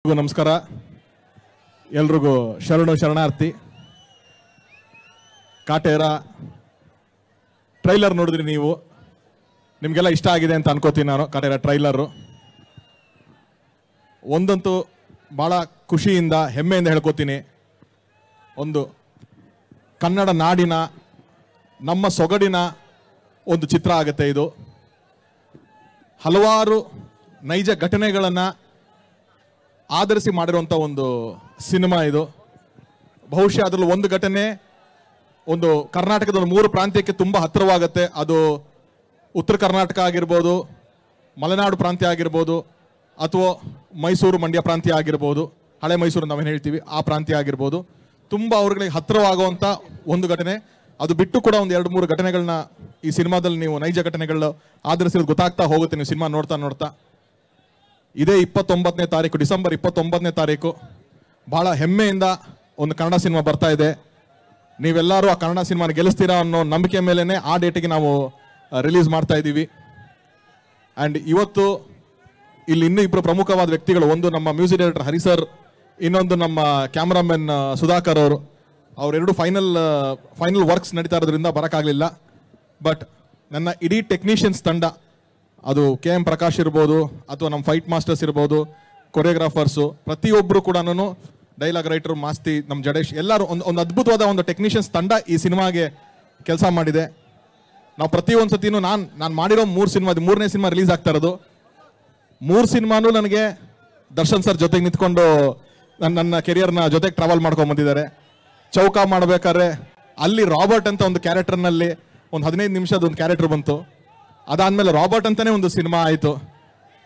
ನಮಸ್ಕಾರ ಎಲ್ರಿಗೂ ಶರಣಾರ್ಥಿ. ಕಾಟೇರ ಟ್ರೈಲರ್ ನೋಡಿದ್ರಿ ನೀವು, ನಿಮಗೆಲ್ಲ ಇಷ್ಟ ಆಗಿದೆ ಅಂತ ಅನ್ಕೋತೀನಿ ನಾನು. ಕಾಟೇರ ಟ್ರೈಲರು ಒಂದಂತೂ ಭಾಳ ಖುಷಿಯಿಂದ ಹೆಮ್ಮೆಯಿಂದ ಹೇಳ್ಕೋತೀನಿ, ಒಂದು ಕನ್ನಡ ನಾಡಿನ ನಮ್ಮ ಸೊಗಡಿನ ಒಂದು ಚಿತ್ರ ಆಗುತ್ತೆ ಇದು. ಹಲವಾರು ನೈಜ ಘಟನೆಗಳನ್ನು ಆಧರಿಸಿ ಮಾಡಿರುವಂಥ ಒಂದು ಸಿನಿಮಾ ಇದು. ಬಹುಶಃ ಅದರಲ್ಲಿ ಒಂದು ಘಟನೆ ಒಂದು ಕರ್ನಾಟಕದ 3 ಪ್ರಾಂತ್ಯಕ್ಕೆ ತುಂಬ ಹತ್ತಿರವಾಗುತ್ತೆ. ಅದು ಉತ್ತರ ಕರ್ನಾಟಕ ಆಗಿರ್ಬೋದು, ಮಲೆನಾಡು ಪ್ರಾಂತ್ಯ ಆಗಿರ್ಬೋದು, ಅಥವಾ ಮೈಸೂರು ಮಂಡ್ಯ ಪ್ರಾಂತ್ಯ ಆಗಿರ್ಬೋದು, ಹಳೆ ಮೈಸೂರು ನಾವೇನು ಹೇಳ್ತೀವಿ ಆ ಪ್ರಾಂತ್ಯ ಆಗಿರ್ಬೋದು. ತುಂಬ ಅವ್ರಿಗೆ ಹತ್ತಿರವಾಗುವಂಥ ಒಂದು ಘಟನೆ. ಅದು ಬಿಟ್ಟು ಕೂಡ ಒಂದು 2-3 ಘಟನೆಗಳನ್ನ ಈ ಸಿನಿಮಾದಲ್ಲಿ ನೀವು ನೈಜ ಘಟನೆಗಳು ಆಧರಿಸಿರೋದು ಗೊತ್ತಾಗ್ತಾ ಹೋಗುತ್ತೆ ನೀವು ಸಿನಿಮಾ ನೋಡ್ತಾ. ಇದೇ 29ನೇ ತಾರೀಕು, ಡಿಸೆಂಬರ್ 29ನೇ ತಾರೀಕು ಭಾಳ ಹೆಮ್ಮೆಯಿಂದ ಒಂದು ಕನ್ನಡ ಸಿನಿಮಾ ಬರ್ತಾ ಇದೆ. ನೀವೆಲ್ಲರೂ ಆ ಕನ್ನಡ ಸಿನಿಮಾನ ಗೆಲ್ಲಿಸ್ತೀರಾ ಅನ್ನೋ ನಂಬಿಕೆ ಮೇಲೇ ಆ ಡೇಟಿಗೆ ನಾವು ರಿಲೀಸ್ ಮಾಡ್ತಾ ಇದ್ದೀವಿ. ಆ್ಯಂಡ್ ಇವತ್ತು ಇಲ್ಲಿ ಇನ್ನೂ 2 ಪ್ರಮುಖವಾದ ವ್ಯಕ್ತಿಗಳು, ಒಂದು ನಮ್ಮ ಮ್ಯೂಸಿಕ್ ಡೈರೆಕ್ಟರ್ ಹರಿ ಸರ್, ಇನ್ನೊಂದು ನಮ್ಮ ಕ್ಯಾಮ್ರಾಮನ್ ಸುಧಾಕರ್ ಅವರು. ಅವರೆರಡು ಫೈನಲ್ ವರ್ಕ್ಸ್ ನಡೀತಾ ಇರೋದ್ರಿಂದ ಬರೋಕ್ಕಾಗಲಿಲ್ಲ. ಬಟ್ ನನ್ನ ಇಡೀ ಟೆಕ್ನಿಷಿಯನ್ಸ್ ತಂಡ, ಅದು KM ಪ್ರಕಾಶ್ ಇರ್ಬೋದು, ಅಥವಾ ನಮ್ಮ ಫೈಟ್ ಮಾಸ್ಟರ್ಸ್ ಇರ್ಬೋದು, ಕೊರಿಯೋಗ್ರಾಫರ್ಸು, ಪ್ರತಿಯೊಬ್ಬರು ಕೂಡ, ಡೈಲಾಗ್ ರೈಟರ್ ಮಾಸ್ತಿ, ನಮ್ಮ ಜಡೇಶ್, ಎಲ್ಲರೂ ಒಂದು ಅದ್ಭುತವಾದ ಒಂದು ಟೆಕ್ನಿಷಿಯನ್ಸ್ ತಂಡ ಈ ಸಿನಿಮಾಗೆ ಕೆಲಸ ಮಾಡಿದೆ. ನಾವು ಪ್ರತಿಯೊಂದು ಸತಿನೂ ನಾನು ಮಾಡಿರೋ 3 ಸಿನಿಮಾ, 3ನೇ ಸಿನಿಮಾ ರಿಲೀಸ್ ಆಗ್ತಾ ಇರೋದು. 3 ಸಿನಿಮಾನೂ ನನಗೆ ದರ್ಶನ್ ಸರ್ ಜೊತೆಗೆ ನಿಂತ್ಕೊಂಡು ನನ್ನ ಕೆರಿಯರ್ನ ಜೊತೆಗೆ ಟ್ರಾವೆಲ್ ಮಾಡ್ಕೊಂಡು ಬಂದಿದ್ದಾರೆ. ಚೌಕ ಮಾಡಬೇಕಾದ್ರೆ ಅಲ್ಲಿ ರಾಬರ್ಟ್ ಅಂತ ಒಂದು ಕ್ಯಾರೆಕ್ಟರ್ನಲ್ಲಿ ಒಂದು 15 ನಿಮಿಷದ ಒಂದು ಕ್ಯಾರೆಕ್ಟರ್ ಬಂತು. ಅದಾದಮೇಲೆ ರಾಬರ್ಟ್ ಅಂತಲೇ ಒಂದು ಸಿನಿಮಾ ಆಯಿತು.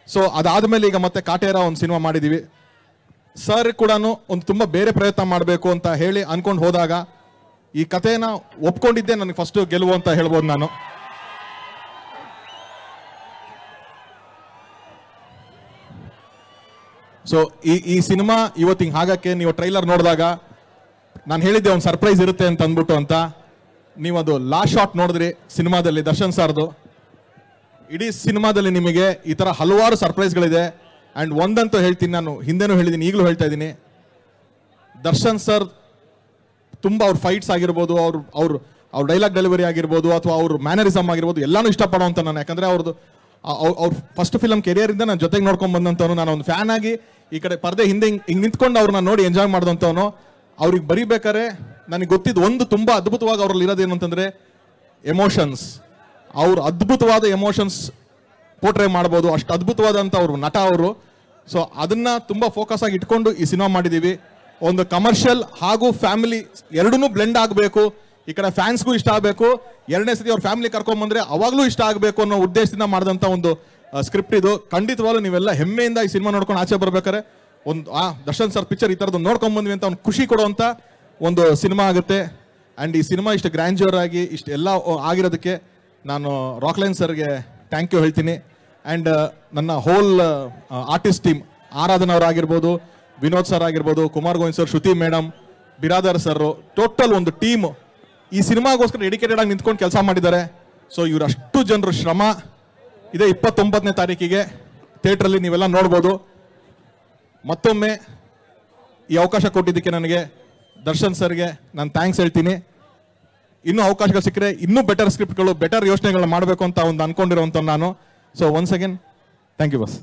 ಸೊ ಅದಾದಮೇಲೆ ಈಗ ಮತ್ತೆ ಕಾಟೇರ ಒಂದು ಸಿನಿಮಾ ಮಾಡಿದ್ದೀವಿ. ಸರ್ ಕೂಡ ಒಂದು ತುಂಬ ಬೇರೆ ಪ್ರಯತ್ನ ಮಾಡಬೇಕು ಅಂತ ಹೇಳಿ ಅಂದ್ಕೊಂಡು ಹೋದಾಗ ಈ ಕಥೆನ ಒಪ್ಕೊಂಡಿದ್ದೆ ನನಗೆ ಫಸ್ಟು ಗೆಲುವು ಅಂತ ಹೇಳ್ಬೋದು ನಾನು. ಸೊ ಈ ಸಿನಿಮಾ ಇವತ್ತು ಹಿಂಗೆ ಆಗಕ್ಕೆ ನೀವು ಟ್ರೈಲರ್ ನೋಡಿದಾಗ ನಾನು ಹೇಳಿದ್ದೆ ಒಂದು ಸರ್ಪ್ರೈಸ್ ಇರುತ್ತೆ ಅಂತ ಅಂದ್ಬಿಟ್ಟು ಅಂತ. ನೀವು ಅದು ಲಾಸ್ಟ್ ಶಾಟ್ ನೋಡಿದ್ರಿ ಸಿನಿಮಾದಲ್ಲಿ ದರ್ಶನ್ ಸರ್ದು. ಇಡೀ ಸಿನಿಮಾದಲ್ಲಿ ನಿಮಗೆ ಈ ಥರ ಹಲವಾರು ಸರ್ಪ್ರೈಸ್ಗಳಿದೆ. ಆ್ಯಂಡ್ ಒಂದಂತೂ ಹೇಳ್ತೀನಿ, ನಾನು ಹಿಂದೆನೂ ಹೇಳಿದ್ದೀನಿ, ಈಗಲೂ ಹೇಳ್ತಾ ಇದ್ದೀನಿ, ದರ್ಶನ್ ಸರ್ ತುಂಬ ಅವ್ರ ಫೈಟ್ಸ್ ಆಗಿರ್ಬೋದು, ಅವ್ರ ಡೈಲಾಗ್ ಡೆಲಿವರಿ ಆಗಿರ್ಬೋದು, ಅಥವಾ ಅವ್ರ ಮ್ಯಾನರಿಸಮ್ ಆಗಿರ್ಬೋದು, ಎಲ್ಲನೂ ಇಷ್ಟಪಡೋವಂಥ ನಾನು. ಯಾಕಂದರೆ ಅವ್ರ ಫಸ್ಟ್ ಫಿಲಮ್ ಕೆರಿಯರಿಂದ ನಾನು ಜೊತೆಗೆ ನೋಡ್ಕೊಂಡು ಬಂದಂಥವನು. ನಾನು ಒಂದು ಫ್ಯಾನ್ ಆಗಿ ಈ ಕಡೆ ಪರದೆ ಹಿಂದೆ ಹಿಂಗೆ ನಿಂತ್ಕೊಂಡು ಅವ್ರನ್ನ ನೋಡಿ ಎಂಜಾಯ್ ಮಾಡಿದಂಥವನು. ಅವ್ರಿಗೆ ಬರೀಬೇಕಾರೆ ನನಗೆ ಗೊತ್ತಿದ್ದು ಒಂದು ತುಂಬ ಅದ್ಭುತವಾಗಿ ಅವ್ರಲ್ಲಿ ಇರೋದೇನು ಅಂತಂದರೆ ಎಮೋಷನ್ಸ್. ಅವ್ರು ಅದ್ಭುತವಾದ ಎಮೋಷನ್ಸ್ ಪೋರ್ಟ್ರೇ ಮಾಡ್ಬೋದು, ಅಷ್ಟು ಅದ್ಭುತವಾದಂಥ ಅವರು ನಟ ಅವರು. ಸೊ ಅದನ್ನು ತುಂಬ ಫೋಕಸ್ ಆಗಿ ಇಟ್ಕೊಂಡು ಈ ಸಿನಿಮಾ ಮಾಡಿದ್ದೀವಿ. ಒಂದು ಕಮರ್ಷಿಯಲ್ ಹಾಗೂ ಫ್ಯಾಮಿಲಿ ಎರಡನ್ನೂ ಬ್ಲೆಂಡ್ ಆಗಬೇಕು. ಈ ಕಡೆ ಫ್ಯಾನ್ಸ್ಗೂ ಇಷ್ಟ ಆಗಬೇಕು, ಎರಡನೇ ಸತಿ ಅವ್ರ ಫ್ಯಾಮಿಲಿ ಕರ್ಕೊಂಬಂದರೆ ಅವಾಗಲೂ ಇಷ್ಟ ಆಗಬೇಕು ಅನ್ನೋ ಉದ್ದೇಶದಿಂದ ಮಾಡಿದಂಥ ಒಂದು ಸ್ಕ್ರಿಪ್ಟ್ ಇದು. ಖಂಡಿತವಾಗ್ಲೂ ನೀವೆಲ್ಲ ಹೆಮ್ಮೆಯಿಂದ ಈ ಸಿನಿಮಾ ನೋಡ್ಕೊಂಡು ಆಚೆ ಬರ್ಬೇಕಾರೆ ಒಂದು ದರ್ಶನ್ ಸರ್ ಪಿಕ್ಚರ್ ಈ ಥರದ್ದು ನೋಡ್ಕೊಂಬಂದ್ವಿ ಅಂತ ಒಂದು ಖುಷಿ ಕೊಡುವಂಥ ಒಂದು ಸಿನಿಮಾ ಆಗುತ್ತೆ. ಆ್ಯಂಡ್ ಈ ಸಿನಿಮಾ ಇಷ್ಟು ಗ್ರ್ಯಾಂಡ್ಯೂರ್ ಆಗಿ ಇಷ್ಟು ಎಲ್ಲ ಆಗಿರೋದಕ್ಕೆ ನಾನು ರಾಕ್ಲೈನ್ ಸರ್ಗೆ ಥ್ಯಾಂಕ್ ಯು ಹೇಳ್ತೀನಿ. ಆ್ಯಂಡ್ ನನ್ನ ಹೋಲ್ ಆರ್ಟಿಸ್ಟ್ ಟೀಮ್, ಆರಾಧನಾ ಅವರಾಗಿರ್ಬೋದು, ವಿನೋದ್ ಸರ್ ಆಗಿರ್ಬೋದು, ಕುಮಾರ್ ಗೋವಿಂದ್ ಸರ್, ಶ್ರುತಿ ಮೇಡಮ್, ಬಿರಾದರ್ ಸರ್, ಟೋಟಲ್ ಒಂದು ಟೀಮ್ ಈ ಸಿನಿಮಾಗೋಸ್ಕರ ಡೆಡಿಕೇಟೆಡ್ ಆಗಿ ನಿಂತ್ಕೊಂಡು ಕೆಲಸ ಮಾಡಿದ್ದಾರೆ. ಸೊ ಇವರಷ್ಟು ಜನರು ಶ್ರಮ ಇದೇ 29ನೇ ತಾರೀಕಿಗೆ ಥಿಯೇಟ್ರಲ್ಲಿ ನೀವೆಲ್ಲ ನೋಡ್ಬೋದು. ಮತ್ತೊಮ್ಮೆ ಈ ಅವಕಾಶ ಕೊಟ್ಟಿದ್ದಕ್ಕೆ ನನಗೆ ದರ್ಶನ್ ಸರ್ಗೆ ನಾನು ಥ್ಯಾಂಕ್ಸ್ ಹೇಳ್ತೀನಿ. ಇನ್ನೂ ಅವಕಾಶಗಳು ಸಿಕ್ಕರೆ ಇನ್ನೂ ಬೆಟರ್ ಸ್ಕ್ರಿಪ್ಟ್ಗಳು, ಬೆಟರ್ ಯೋಚನೆಗಳನ್ನ ಮಾಡಬೇಕು ಅಂತ ಒಂದು ಅನ್ಕೊಂಡಿರೋವಂಥ ನಾನು. So once again thank you bus.